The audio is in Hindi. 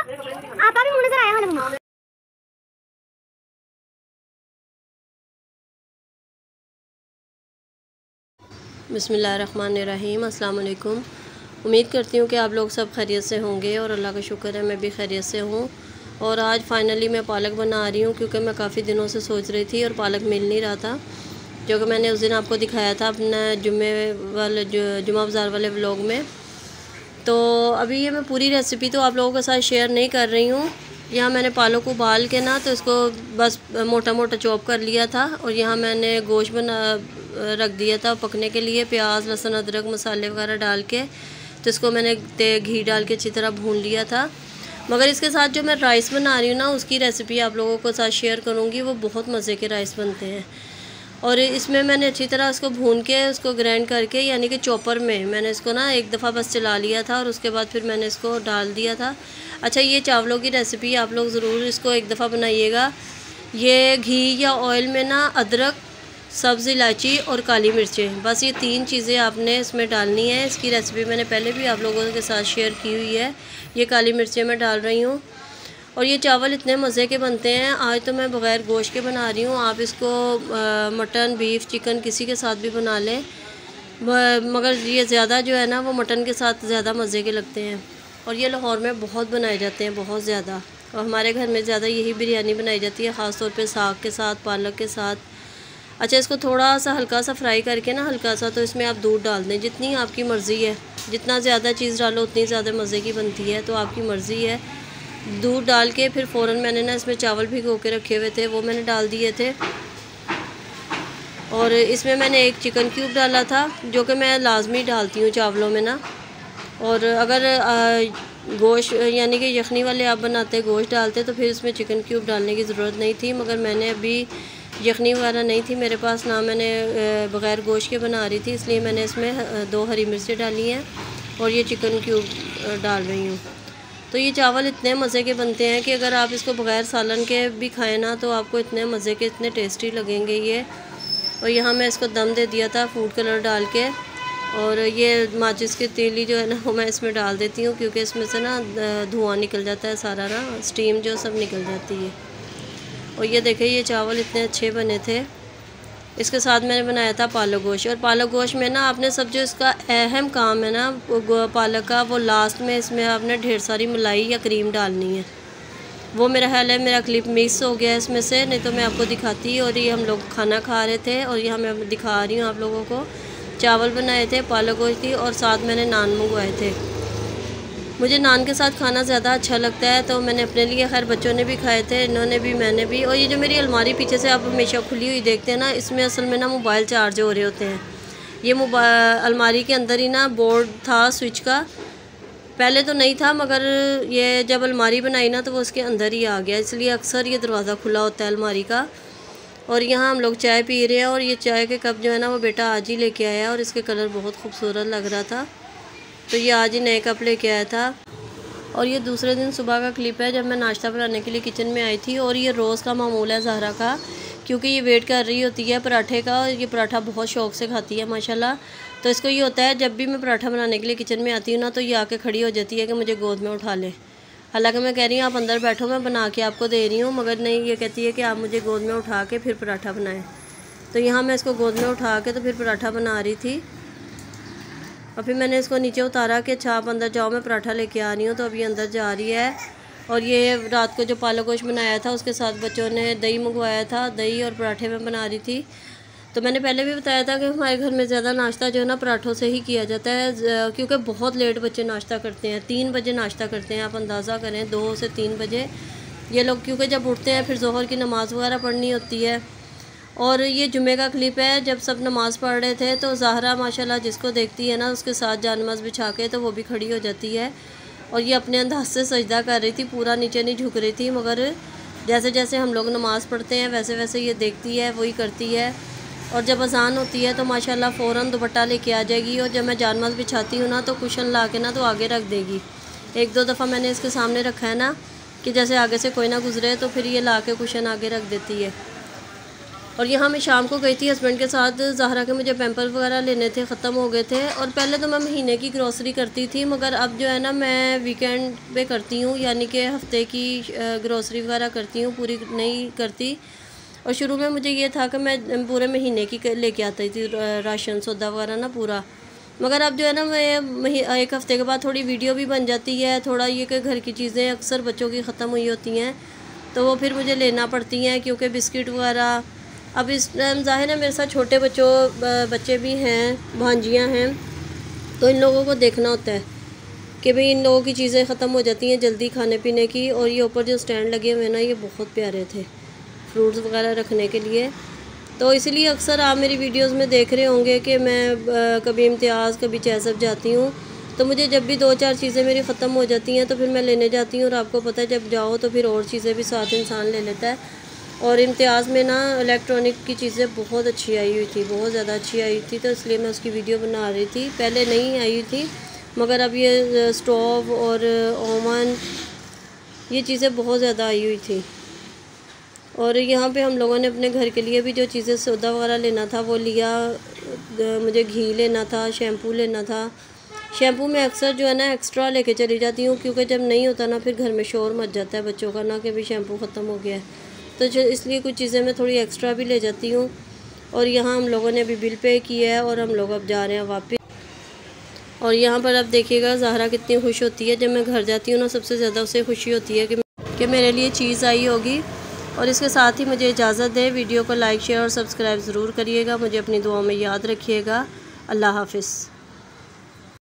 आपा भी मुंह नजर आया है। बिस्मिल्लाहिर्रहमानिर्रहीम, अस्सलाम वालेकुम। उम्मीद करती हूँ कि आप लोग सब खैरियत से होंगे और अल्लाह का शुक्र है मैं भी खैरियत से हूँ। और आज फ़ाइनली मैं पालक बना रही हूँ, क्योंकि मैं काफ़ी दिनों से सोच रही थी और पालक मिल नहीं रहा था, जो कि मैंने उस दिन आपको दिखाया था अपना जुम्मा बाज़ार वाले व्लॉग में। तो अभी ये मैं पूरी रेसिपी तो आप लोगों के साथ शेयर नहीं कर रही हूँ। यहाँ मैंने पालक को उबाल के ना तो इसको बस मोटा मोटा चॉप कर लिया था, और यहाँ मैंने गोश्त रख दिया था पकने के लिए, प्याज लहसुन अदरक मसाले वगैरह डाल के। तो इसको मैंने घी डाल के अच्छी तरह भून लिया था। मगर इसके साथ जो मैं राइस बना रही हूँ ना, उसकी रेसिपी आप लोगों को साथ शेयर करूँगी। वो बहुत मज़े के राइस बनते हैं। और इसमें मैंने अच्छी तरह उसको भून के उसको ग्राइंड करके, यानी कि चॉपर में मैंने इसको ना एक दफ़ा बस चला लिया था, और उसके बाद फिर मैंने इसको डाल दिया था। अच्छा, ये चावलों की रेसिपी आप लोग ज़रूर इसको एक दफ़ा बनाइएगा। ये घी या ऑयल में ना अदरक, सब्ज़ इलायची और काली मिर्चें, बस ये 3 चीज़ें आपने इसमें डालनी है। इसकी रेसिपी मैंने पहले भी आप लोगों के साथ शेयर की हुई है। ये काली मिर्चें मैं डाल रही हूँ। और ये चावल इतने मज़े के बनते हैं। आज तो मैं बग़ैर गोश्त के बना रही हूँ। आप इसको मटन, बीफ, चिकन किसी के साथ भी बना लें, मगर ये ज़्यादा जो है ना वो मटन के साथ ज़्यादा मज़े के लगते हैं। और ये लाहौर में बहुत बनाए जाते हैं, बहुत ज़्यादा। और हमारे घर में ज़्यादा यही बिरयानी बनाई जाती है, ख़ास तौर पे साग के साथ, पालक के साथ। अच्छा, इसको थोड़ा सा हल्का सा फ्राई करके ना, हल्का सा, तो इसमें आप दूध डाल दें, जितनी आपकी मर्ज़ी है। जितना ज़्यादा चीज़ डालो उतनी ज़्यादा मज़े की बनती है, तो आपकी मर्ज़ी है। दूध डाल के फिर फ़ौरन मैंने ना इसमें चावल भिगो के रखे हुए थे, वो मैंने डाल दिए थे। और इसमें मैंने एक चिकन क्यूब डाला था, जो कि मैं लाजमी डालती हूँ चावलों में ना। और अगर गोश्त यानी कि यखनी वाले आप बनाते गोश्त डालते, तो फिर इसमें चिकन क्यूब डालने की ज़रूरत नहीं थी। मगर मैंने अभी यखनी वगैरह नहीं थी मेरे पास, ना मैंने बग़ैर गोश्त के बना रही थी, इसलिए मैंने इसमें 2 हरी मिर्चें डाली हैं और ये चिकन क्यूब डाल रही हूँ। तो ये चावल इतने मज़े के बनते हैं कि अगर आप इसको बग़ैर सालन के भी खाएं ना, तो आपको इतने मज़े के, इतने टेस्टी लगेंगे ये। और यहाँ मैं इसको दम दे दिया था फूड कलर डाल के। और ये माचिस की तीली जो है ना, वो मैं इसमें डाल देती हूँ, क्योंकि इसमें से ना धुआं निकल जाता है सारा ना, स्टीम जो सब निकल जाती है। और ये देखें, ये चावल इतने अच्छे बने थे। इसके साथ मैंने बनाया था पालक गोश्त। और पालक गोश्त में ना आपने सब जो इसका अहम काम है ना पालक का, वो लास्ट में इसमें आपने ढेर सारी मलाई या क्रीम डालनी है। वो मेरा ख्याल है मेरा क्लिप मिस हो गया इसमें से, नहीं तो मैं आपको दिखाती। और ये हम लोग खाना खा रहे थे, और यहाँ मैं दिखा रही हूँ आप लोगों को। चावल बनाए थे, पालक गोश्त थी, और साथ मैंने नान मंगवाए थे। मुझे नान के साथ खाना ज़्यादा अच्छा लगता है, तो मैंने अपने लिए, खैर बच्चों ने भी खाए थे, इन्होंने भी, मैंने भी। और ये जो मेरी अलमारी पीछे से आप हमेशा खुली हुई देखते हैं ना, इसमें असल में ना मोबाइल चार्ज हो रहे होते हैं। ये अलमारी के अंदर ही ना बोर्ड था स्विच का, पहले तो नहीं था, मगर ये जब अलमारी बनाई ना तो वो उसके अंदर ही आ गया, इसलिए अक्सर ये दरवाज़ा खुला होता है अलमारी का। और यहाँ हम लोग चाय पी रहे हैं, और ये चाय के कप जो है ना वो बेटा आज ही लेके आया, और इसके कलर बहुत खूबसूरत लग रहा था, तो ये आज ही नए कप लेके आया था। और ये दूसरे दिन सुबह का क्लिप है, जब मैं नाश्ता बनाने के लिए किचन में आई थी। और ये रोज़ का मामूल है ज़हरा का, क्योंकि ये वेट कर रही होती है पराठे का, और ये पराठा बहुत शौक़ से खाती है माशाल्लाह। तो इसको ये होता है, जब भी मैं पराठा बनाने के लिए किचन में आती हूँ ना, तो ये आके खड़ी हो जाती है कि मुझे गोद में उठा ले। हालांकि मैं कह रही हूँ आप अंदर बैठो, मैं बना के आपको दे रही हूँ, मगर नहीं, ये कहती है कि आप मुझे गोद में उठा के फिर पराठा बनाएं। तो यहाँ मैं इसको गोद में उठा के तो फिर पराठा बना रही थी। और फिर मैंने इसको नीचे उतारा कि अच्छा आप अंदर जाओ, मैं पराठा लेके आ रही हूँ। तो अभी अंदर जा रही है। और ये रात को जो पालक गोश्त बनाया था, उसके साथ बच्चों ने दही मंगवाया था, दही और पराठे में बना रही थी। तो मैंने पहले भी बताया था कि हमारे घर में ज़्यादा नाश्ता जो है ना पराठों से ही किया जाता है, क्योंकि बहुत लेट बच्चे नाश्ता करते हैं, 3 बजे नाश्ता करते हैं। आप अंदाज़ा करें 2 से 3 बजे ये लोग, क्योंकि जब उठते हैं फिर ज़ोहर की नमाज़ वगैरह पढ़नी होती है। और ये जुमे का क्लिप है, जब सब नमाज़ पढ़ रहे थे, तो ज़हरा माशाल्लाह जिसको देखती है ना, उसके साथ जानमाज़ बिछा के तो वो भी खड़ी हो जाती है। और ये अपने अंदाज से सजदा कर रही थी, पूरा नीचे नहीं झुक रही थी, मगर जैसे जैसे हम लोग नमाज़ पढ़ते हैं वैसे वैसे ये देखती है, वही करती है। और जब अज़ान होती है तो माशाल्लाह फ़ौरन दुपट्टा लेके आ जाएगी। और जब मैं जानमाज़ बिछाती हूँ ना, तो कुशन ला के ना तो आगे रख देगी। 1-2 दफ़ा मैंने इसके सामने रखा है ना, कि जैसे आगे से कोई ना गुजरे, तो फिर ये ला के कुशन आगे रख देती है। और यहाँ मैं शाम को गई थी हस्बैंड के साथ ज़हरा के, मुझे पैम्पर वगैरह लेने थे, ख़त्म हो गए थे। और पहले तो मैं महीने की ग्रॉसरी करती थी, मगर अब जो है ना मैं वीकेंड पे करती हूँ, यानी कि हफ़्ते की ग्रॉसरी वगैरह करती हूँ, पूरी नहीं करती। और शुरू में मुझे ये था कि मैं पूरे महीने की लेके आती थी राशन सौदा वगैरह ना पूरा, मगर अब जो है ना मैं एक हफ़्ते के बाद थोड़ी वीडियो भी बन जाती है, थोड़ा ये कि घर की चीज़ें अक्सर बच्चों की ख़त्म हुई होती हैं तो वो फिर मुझे लेना पड़ती हैं, क्योंकि बिस्किट वगैरह अब इस टाइम ज़ाहिर है मेरे साथ छोटे बच्चे भी हैं, भांजियाँ हैं, तो इन लोगों को देखना होता है कि भाई इन लोगों की चीज़ें ख़त्म हो जाती हैं जल्दी खाने पीने की। और ये ऊपर जो स्टैंड लगे हुए ना, ये बहुत प्यारे थे फ्रूट्स वगैरह रखने के लिए, तो इसलिए अक्सर आप मेरी वीडियोस में देख रहे होंगे कि मैं कभी इम्तियाज़ कभी चैसब जाती हूँ, तो मुझे जब भी 2-4 चीज़ें मेरी ख़त्म हो जाती हैं तो फिर मैं लेने जाती हूँ। और आपको पता है जब जाओ तो फिर और चीज़ें भी साथ इंसान ले लेता है। और इम्तियाज़ में ना इलेक्ट्रॉनिक की चीज़ें बहुत अच्छी आई हुई थी, बहुत ज़्यादा अच्छी आई थी, तो इसलिए मैं उसकी वीडियो बना रही थी। पहले नहीं आई थी, मगर अब ये स्टोव और ओवन ये चीज़ें बहुत ज़्यादा आई हुई थी। और यहाँ पे हम लोगों ने अपने घर के लिए भी जो चीज़ें सौदा वगैरह लेना था वो लिया। मुझे घी लेना था, शैम्पू लेना था। शैम्पू में अक्सर जो है ना एक्स्ट्रा लेके चली जाती हूँ, क्योंकि जब नहीं होता ना फिर घर में शोर मच जाता है बच्चों का ना कि भी शैम्पू ख़त्म हो गया है, तो इसलिए कुछ चीज़ें मैं थोड़ी एक्स्ट्रा भी ले जाती हूँ। और यहाँ हम लोगों ने अभी बिल पे किया है और हम लोग अब जा रहे हैं वापस। और यहाँ पर अब देखिएगा ज़हरा कितनी खुश होती है, जब मैं घर जाती हूँ ना सबसे ज़्यादा उसे खुशी होती है कि मेरे लिए चीज़ आई होगी। और इसके साथ ही मुझे इजाज़त दे, वीडियो को लाइक शेयर और सब्सक्राइब ज़रूर करिएगा, मुझे अपनी दुआओं में याद रखिएगा। अल्लाह हाफ़िज़।